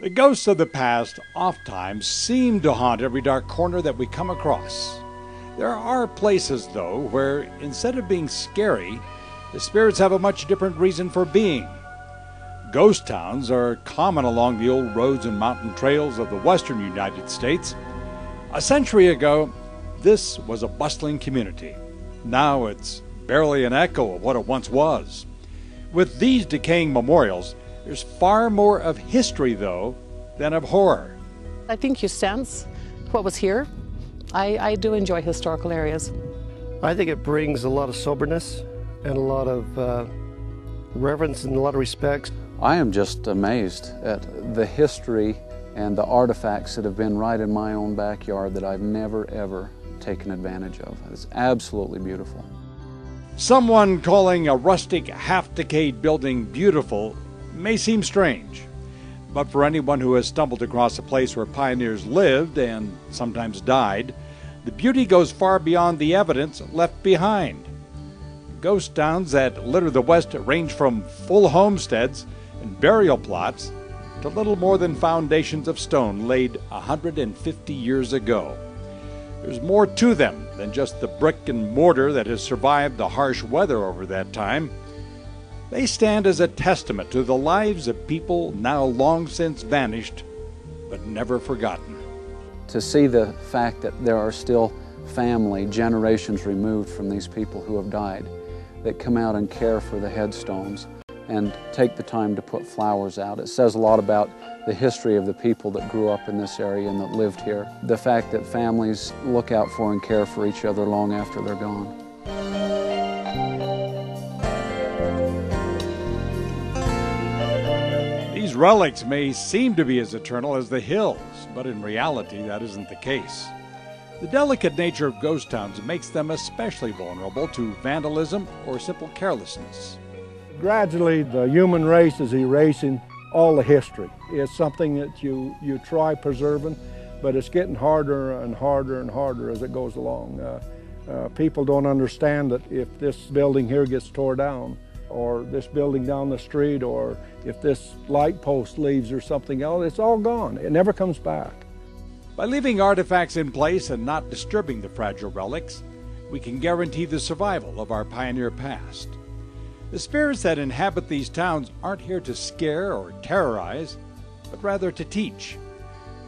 The ghosts of the past oftentimes seem to haunt every dark corner that we come across. There are places, though, where instead of being scary, the spirits have a much different reason for being. Ghost towns are common along the old roads and mountain trails of the western United States. A century ago, this was a bustling community. Now it's barely an echo of what it once was. With these decaying memorials, there's far more of history, though, than of horror. I think you sense what was here. I do enjoy historical areas. I think it brings a lot of soberness and a lot of reverence and a lot of respect. I am just amazed at the history and the artifacts that have been right in my own backyard that I've never, ever taken advantage of. It's absolutely beautiful. Someone calling a rustic, half-decayed building beautiful may seem strange, but for anyone who has stumbled across a place where pioneers lived and sometimes died, the beauty goes far beyond the evidence left behind. Ghost towns that litter the West range from full homesteads and burial plots to little more than foundations of stone laid 150 years ago. There's more to them than just the brick and mortar that has survived the harsh weather over that time. They stand as a testament to the lives of people now long since vanished, but never forgotten. To see the fact that there are still family generations removed from these people who have died that come out and care for the headstones and take the time to put flowers out. It says a lot about the history of the people that grew up in this area and that lived here. The fact that families look out for and care for each other long after they're gone. These relics may seem to be as eternal as the hills, but in reality that isn't the case. The delicate nature of ghost towns makes them especially vulnerable to vandalism or simple carelessness. Gradually, the human race is erasing all the history. It's something that you try preserving, but it's getting harder and harder and harder as it goes along. People don't understand that if this building here gets tore down, or this building down the street, or if this light post leaves or something else, it's all gone. It never comes back. By leaving artifacts in place and not disturbing the fragile relics, we can guarantee the survival of our pioneer past. The spirits that inhabit these towns aren't here to scare or terrorize, but rather to teach.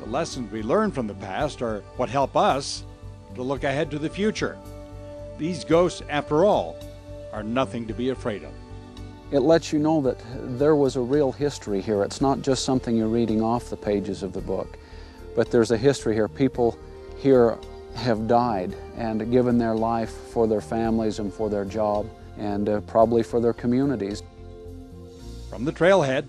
The lessons we learn from the past are what help us to look ahead to the future. These ghosts, after all, are nothing to be afraid of. It lets you know that there was a real history here. It's not just something you're reading off the pages of the book, but there's a history here. People here have died and given their life for their families and for their job and probably for their communities. From the trailhead,